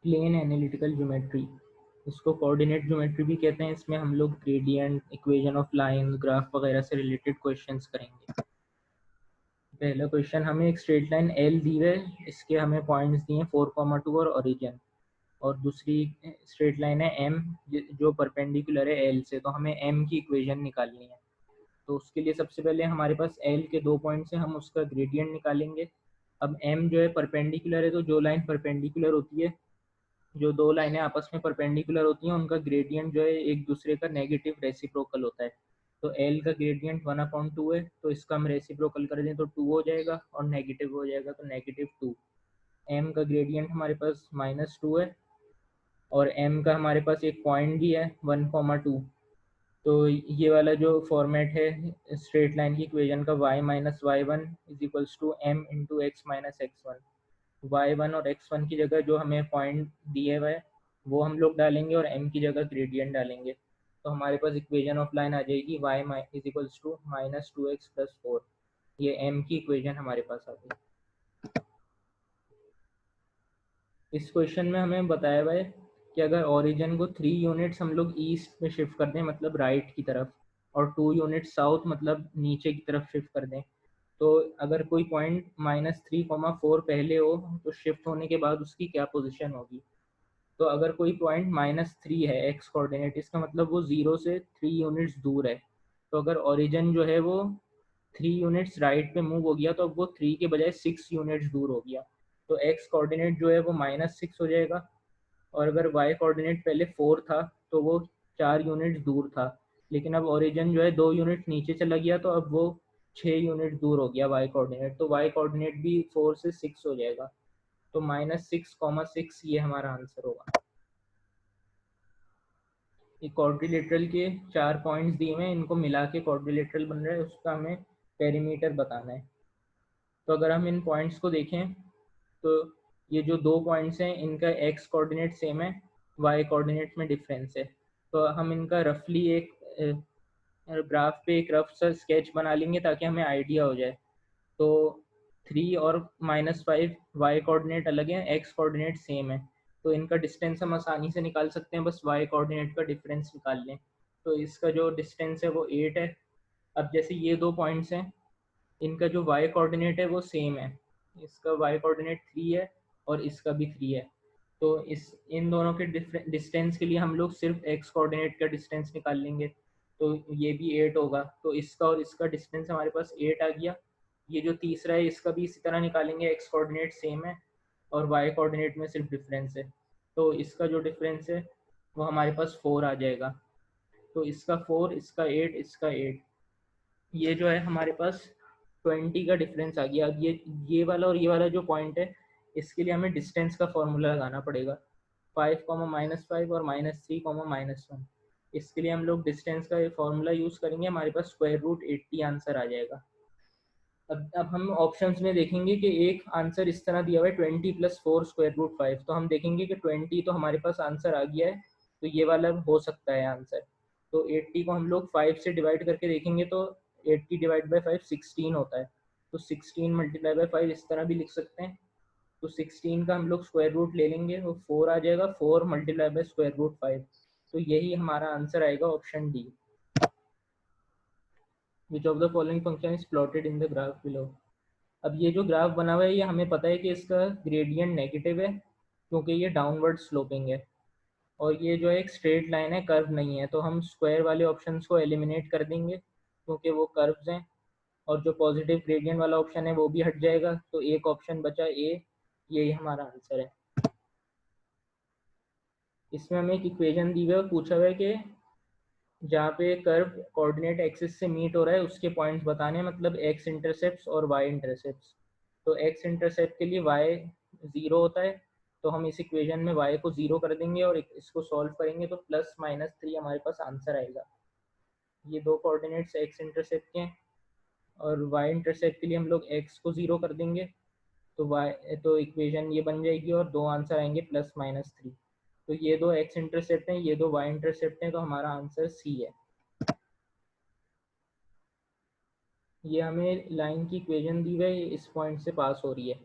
Plane analytical geometry, इसको coordinate geometry भी कहते हैं। इसमें हम लोग gradient, equation of line, graph वगैरह से रिलेटेड क्वेश्चंस करेंगे। पहला क्वेश्चन, हमें एक स्ट्रेट लाइन एल दी है, इसके हमें पॉइंट्स दिए 4,2 और ओरिजिन, और दूसरी स्ट्रेट लाइन है एम जो परपेंडिकुलर है एल से, तो हमें एम की इक्वेशन निकालनी है। तो उसके लिए सबसे पहले हमारे पास एल के 2 पॉइंट्स हैं, हम उसका ग्रेडियंट निकालेंगे। अब एम जो है परपेंडिकुलर है, तो जो लाइन परपेंडिकुलर होती है, जो दो लाइनें आपस में परपेंडिकुलर होती हैं, उनका ग्रेडियंट जो है एक दूसरे का नेगेटिव रेसिप्रोकल होता है। तो एल का ग्रेडियंट 1/2 है, तो इसका हम रेसिप्रोकल कर दें तो 2 हो जाएगा, और नेगेटिव हो जाएगा तो -2। एम का ग्रेडियंट हमारे पास -2 है, और एम का हमारे पास एक पॉइंट भी है 1,2। तो ये वाला जो फॉर्मेट है स्ट्रेट लाइन की इक्वेशन का, y minus Y one is equals to M into X minus X one. y1 और x1 की जगह जो हमें पॉइंट दिए हुए है वो हम लोग डालेंगे, और m की जगह ग्रेडियंट डालेंगे। तो हमारे पास इक्वेशन ऑफ लाइन आ जाएगी y is equals to -2x+4। ये m की इक्वेशन हमारे पास आ गई। इस क्वेश्चन में हमें बताया हुआ है कि अगर ओरिजिन को 3 यूनिट्स हम लोग ईस्ट में शिफ्ट कर दें, मतलब राइट की तरफ, और 2 यूनिट साउथ मतलब नीचे की तरफ शिफ्ट कर दें, तो अगर कोई पॉइंट -3,4 पहले हो तो शिफ्ट होने के बाद उसकी क्या पोजीशन होगी। तो अगर कोई पॉइंट -3 है एक्स कोऑर्डिनेट, इसका मतलब वो 0 से 3 यूनिट्स दूर है। तो अगर ओरिजिन जो है वो 3 यूनिट्स राइट पे मूव हो गया, तो अब वो 3 के बजाय 6 यूनिट्स दूर हो गया। तो एक्स कोऑर्डिनेट जो है वो -6 हो जाएगा, और अगर वाई कोऑर्डिनेट पहले 4 था तो वो 4 यूनिट दूर था, लेकिन अब ओरिजिन जो है 2 यूनिट नीचे चला गया, तो अब वो 6 यूनिट दूर हो गया वाई कोऑर्डिनेट, तो वाई कोऑर्डिनेट भी 4 से 6 हो जाएगा। तो -6,6 ये हमारा आंसर होगा। ये क्वाड्रिलेटरल के 4 पॉइंट्स दिए हुए हैं, इनको मिला के क्वाड्रिलेटरल बन रहा है, उसका हमें पेरीमीटर बताना है। तो अगर हम इन पॉइंट्स को देखें, तो ये जो 2 पॉइंट्स हैं इनका एक्स कोऑर्डिनेट सेम है, वाई कोऑर्डिनेट में डिफरेंस है। तो हम इनका रफली एक ग्राफ पे एक रफ सा स्केच बना लेंगे ताकि हमें आइडिया हो जाए। तो 3 और -5 वाई कोऑर्डिनेट अलग है, एक्स कोऑर्डिनेट सेम है, तो इनका डिस्टेंस हम आसानी से निकाल सकते हैं, बस वाई कोऑर्डिनेट का डिफरेंस निकाल लें। तो इसका जो डिस्टेंस है वो 8 है। अब जैसे ये 2 पॉइंट्स हैं, इनका जो वाई कोऑर्डिनेट है वो सेम है, इसका वाई कोऑर्डिनेट 3 है और इसका भी 3 है। तो इस इन दोनों के डिस्टेंस के लिए हम लोग सिर्फ एक्स कोऑर्डिनेट का डिस्टेंस निकाल लेंगे, तो ये भी 8 होगा। तो इसका और इसका डिस्टेंस हमारे पास 8 आ गया। ये जो तीसरा है इसका भी इसी तरह निकालेंगे, एक्स कोऑर्डिनेट सेम है और वाई कोऑर्डिनेट में सिर्फ डिफरेंस है, तो इसका जो डिफरेंस है वो हमारे पास 4 आ जाएगा। तो इसका 4, इसका 8, इसका 8, ये जो है हमारे पास 20 का डिफरेंस आ गया। अब ये वाला और ये वाला जो पॉइंट है, इसके लिए हमें डिस्टेंस का फॉर्मूला लगाना पड़ेगा, 5, -5 और -3, -1। इसके लिए हम लोग डिस्टेंस का ये फॉर्मूला यूज़ करेंगे, हमारे पास स्क्वायर रूट 80 आंसर आ जाएगा। अब हम ऑप्शंस में देखेंगे कि एक आंसर इस तरह दिया हुआ है 20 + 4 स्क्वायर रूट 5, तो हम देखेंगे कि 20 तो हमारे पास आंसर आ गया है, तो ये वाला हो सकता है आंसर। तो 80 को हम लोग 5 से डिवाइड करके देखेंगे, तो 80 डिवाइड बाई 5 16 होता है, तो 16 मल्टीप्लाई बाई 5 इस तरह भी लिख सकते हैं। तो 16 का हम लोग स्क्वायर रूट ले लेंगे, वो 4 आ जाएगा, 4 मल्टीप्लाई बाई स्क्वायर रूट 5, तो यही हमारा आंसर आएगा option D. Which of the following function is plotted in the graph below. अब ये जो ग्राफ बना हुआ है, ये हमें पता है कि इसका ग्रेडियंट नेगेटिव है क्योंकि ये डाउनवर्ड स्लोपिंग है, और ये जो एक स्ट्रेट लाइन है, कर्व नहीं है, तो हम स्क्वायर वाले ऑप्शंस को एलिमिनेट कर देंगे क्योंकि वो कर्व्स हैं, और जो पॉजिटिव ग्रेडियंट वाला ऑप्शन है वो भी हट जाएगा, तो एक ऑप्शन बचा ए, यही हमारा आंसर है। इसमें हमें एक इक्वेशन दी हुई है, पूछा हुआ है कि जहाँ पे कर्व कोऑर्डिनेट एक्सिस से मीट हो रहा है उसके पॉइंट्स बताने हैं, मतलब एक्स इंटरसेप्ट्स और वाई इंटरसेप्ट्स। तो एक्स इंटरसेप्ट के लिए वाई 0 होता है, तो हम इस इक्वेशन में y को 0 कर देंगे और इसको सॉल्व करेंगे, तो +-3 हमारे पास आंसर आएगा। ये दो कोऑर्डिनेट्स एक्स इंटरसेप्ट के हैं, और y इंटरसेप्ट के लिए हम लोग x को 0 कर देंगे, तो y तो इक्वेशन ये बन जाएगी और दो आंसर आएंगे +-3। तो ये दो x इंटरसेप्ट हैं, ये दो y इंटरसेप्ट हैं, तो हमारा आंसर सी है। ये हमें लाइन की इक्वेशन दी हुई है, इस पॉइंट से पास हो रही है,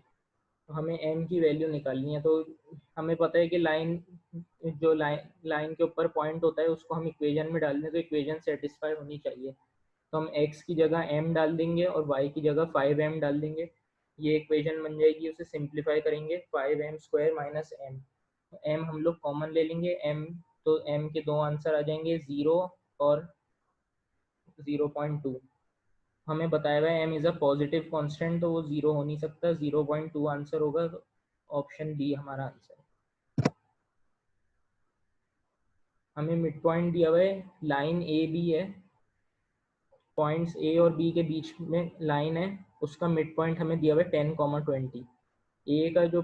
तो हमें m की वैल्यू निकालनी है। तो हमें पता है कि लाइन के ऊपर पॉइंट होता है उसको हम इक्वेशन में डाल दें तो इक्वेशन सेटिस्फाई होनी चाहिए। तो हम x की जगह m डाल देंगे और y की जगह 5m डाल देंगे, ये इक्वेशन बन जाएगी। उसे सिंप्लीफाई करेंगे 5m² माइनस m, m हम लोग कॉमन ले लेंगे, m तो m के दो आंसर आ जाएंगे 0 और 0.2। हमें बताया हुआ है m is a positive constant, तो वो 0 हो नहीं सकता, 0.2 आंसर होगा, तो ऑप्शन डी हमारा आंसर है। हमें मिड पॉइंट दिया हुआ है, लाइन ए बी है, पॉइंट्स ए और बी के बीच में लाइन है, उसका मिड पॉइंट हमें दिया हुआ है 10,20। ए का जो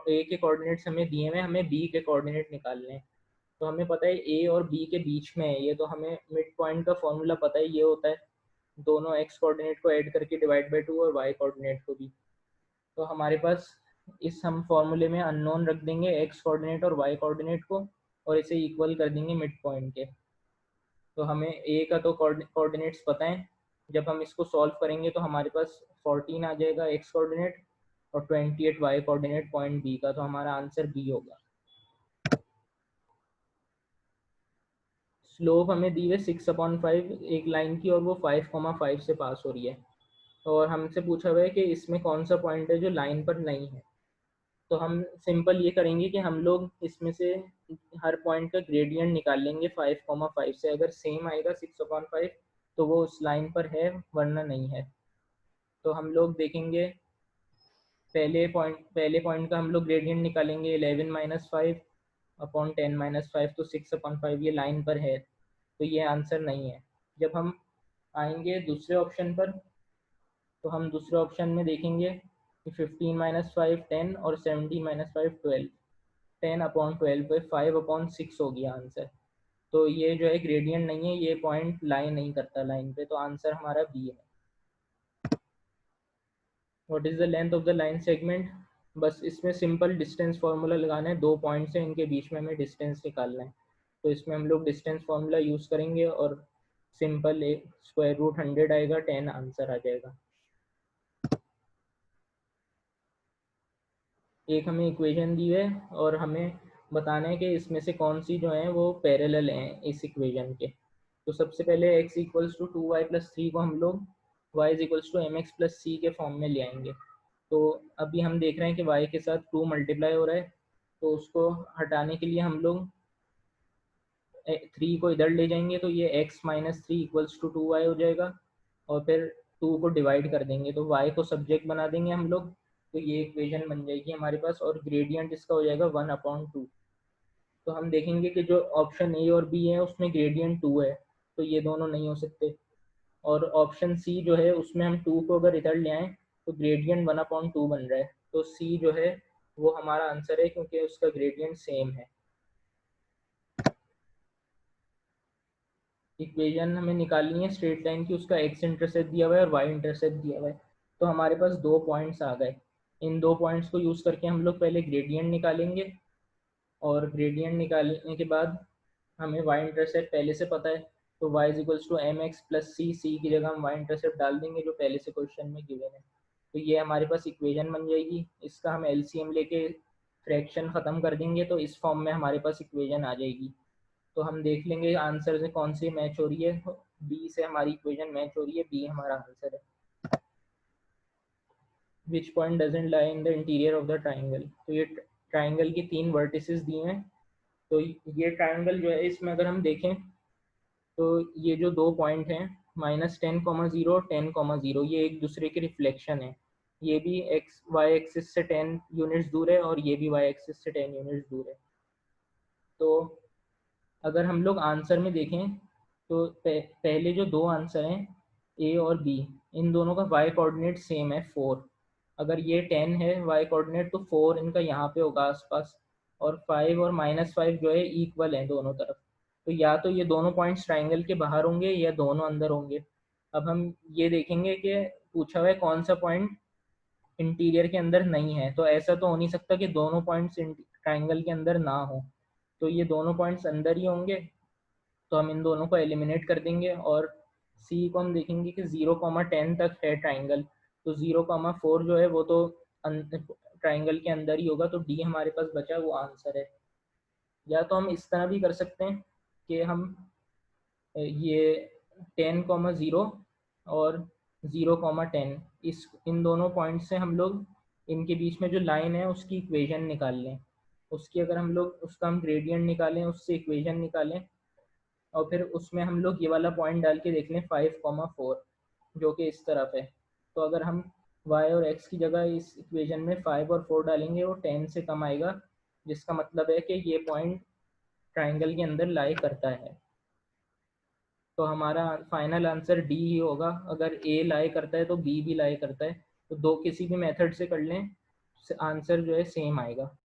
ए के कोऑर्डिनेट्स हमें दिए हुए हैं, हमें बी के कोऑर्डिनेट निकालने हैं। तो हमें पता है ए और बी के बीच में है ये, तो हमें मिड पॉइंट का फॉर्मूला पता है, ये होता है दोनों एक्स कोऑर्डिनेट को ऐड करके डिवाइड बाई 2 और वाई कोऑर्डिनेट को भी। तो हमारे पास इस हम फॉर्मूले में अननोन रख देंगे एक्स कोऑर्डिनेट और वाई कोऑर्डिनेट को, और इसे इक्वल कर देंगे मिड पॉइंट के। तो हमें ए का तो कोऑर्डिनेट्स पता है, जब हम इसको सॉल्व करेंगे तो हमारे पास 14 आ जाएगा एक्स कोऑर्डिनेट और 28 वाई कोऑर्डिनेट पॉइंट बी का, तो हमारा आंसर बी होगा। स्लोप हमें दी है 6/5 एक लाइन की, और वो 5,5 से पास हो रही है, और हमसे पूछा हुआ है कि इसमें कौन सा पॉइंट है जो लाइन पर नहीं है। तो हम सिंपल ये करेंगे कि हम लोग इसमें से हर पॉइंट का ग्रेडियंट निकाल लेंगे 5,5 से, अगर सेम आएगा 6/5 तो वो उस लाइन पर है, वरना नहीं है। तो हम लोग देखेंगे पहले पॉइंट का हम लोग ग्रेडियंट निकालेंगे 11-5/10-5, तो 6/5 ये लाइन पर है, तो ये आंसर नहीं है। जब हम आएंगे दूसरे ऑप्शन पर, तो हम दूसरे ऑप्शन में देखेंगे कि 15-5 10 और 17-5 12, 10/12 पे 5/6 हो गया आंसर। तो ये जो है ग्रेडियंट नहीं है, ये पॉइंट लाई नहीं करता लाइन पे, तो आंसर हमारा बी है। What is the length of the line segment? बस इसमें सिंपल डिस्टेंस फार्मूला लगाना है, दो पॉइंट्स हैं इनके बीच में हमें डिस्टेंस निकालना है। तो इसमें हम लोग डिस्टेंस फार्मूला यूज़ करेंगे और सिंपल √100 आएगा, 10 आंसर आ जाएगा। एक हमें इक्वेशन दी है और हमें बताना है कि इसमें से कौन सी जो है वो पैरेलल हैं इस इक्वेशन के। तो सबसे पहले x इक्वल्स टू 2y+3 को हम लोग y is equals to mx+c के फॉर्म में ले आएंगे। तो अभी हम देख रहे हैं कि y के साथ 2 मल्टीप्लाई हो रहा है, तो उसको हटाने के लिए हम लोग 3 को इधर ले जाएंगे, तो ये x-3 इक्वल्स टू 2y हो जाएगा, और फिर 2 को डिवाइड कर देंगे, तो y को सब्जेक्ट बना देंगे हम लोग, तो ये इक्वेशन बन जाएगी हमारे पास, और ग्रेडियंट इसका हो जाएगा 1/2। तो हम देखेंगे कि जो ऑप्शन ए और बी है उसमें ग्रेडियंट 2 है, तो ये दोनों नहीं हो सकते। और ऑप्शन सी जो है उसमें हम 2 को अगर इधर ले आएँ तो ग्रेडियंट 1/2 बन रहा है, तो सी जो है वो हमारा आंसर है, क्योंकि उसका ग्रेडियंट सेम है। इक्वेशन हमें निकालनी है स्ट्रेट लाइन की, उसका एक्स इंटरसेप्ट दिया हुआ है और वाई इंटरसेप्ट दिया हुआ है। तो हमारे पास दो पॉइंट्स आ गए, इन दो पॉइंट्स को यूज़ करके हम लोग पहले ग्रेडियंट निकालेंगे, और ग्रेडियंट निकालने के बाद हमें वाई इंटरसेप्ट पहले से पता है, तो y is equals to mx+c, C की जगह हम वाई इंटरसेप्ट डाल देंगे जो पहले से क्वेश्चन में गिवन है। तो ये हमारे पास इक्वेशन बन जाएगी, इसका हम एलसीएम लेके फ्रैक्शन ख़त्म कर देंगे, तो इस फॉर्म में हमारे पास इक्वेशन आ जाएगी। तो हम देख लेंगे आंसर से कौन सी मैच हो रही है, बी से हमारी इक्वेशन मैच हो रही है, बी हमारा आंसर है। Which point doesn't lie in the interior of the triangle? तो ये ट्राइंगल की 3 वर्टिसेस दिए हैं, तो ये ट्राइंगल जो है इसमें अगर हम देखें तो ये जो दो पॉइंट हैं -10,0 और 10,0, ये एक दूसरे के रिफ्लेक्शन है। ये भी एक्स वाई एक्सिस से 10 यूनिट्स दूर है और ये भी वाई एक्सिस से 10 यूनिट्स दूर है। तो अगर हम लोग आंसर में देखें तो पहले जो दो आंसर हैं ए और बी, इन दोनों का वाई कोऑर्डिनेट सेम है 4। अगर ये 10 है वाई कोऑर्डिनेट, तो 4 इनका यहाँ पे होगा आसपास, और 5 और -5 जो है इक्वल है दोनों तरफ। तो या तो ये दोनों पॉइंट्स ट्राइंगल के बाहर होंगे या दोनों अंदर होंगे। अब हम ये देखेंगे कि पूछा हुआ है कौन सा पॉइंट इंटीरियर के अंदर नहीं है, तो ऐसा तो हो नहीं सकता कि दोनों पॉइंट्स ट्राइंगल के अंदर ना हो, तो ये दोनों पॉइंट्स अंदर ही होंगे। तो हम इन दोनों को एलिमिनेट कर देंगे, और सी को हम देखेंगे कि 0,10 तक है ट्राइंगल, तो 0,4 जो है वो तो ट्राइंगल के अंदर ही होगा, तो डी हमारे पास बचा, वो आंसर है। या तो हम इस तरह भी कर सकते हैं कि हम ये 10,0 और 0,10 इन दोनों पॉइंट से हम लोग इनके बीच में जो लाइन है उसकी इक्वेशन निकाल लें। उसकी अगर हम लोग उसका हम ग्रेडियंट निकालें, उससे इक्वेशन निकालें, और फिर उसमें हम लोग ये वाला पॉइंट डाल के देख लें 5,4 जो कि इस तरफ है। तो अगर हम y और x की जगह इस इक्वेशन में 5 और 4 डालेंगे, वो 10 से कम आएगा, जिसका मतलब है कि ये पॉइंट ट्राइंगल के अंदर लाई करता है। तो हमारा फाइनल आंसर डी ही होगा। अगर ए लाई करता है तो बी भी लाई करता है, तो दो किसी भी मेथड से कर लें, आंसर जो है सेम आएगा।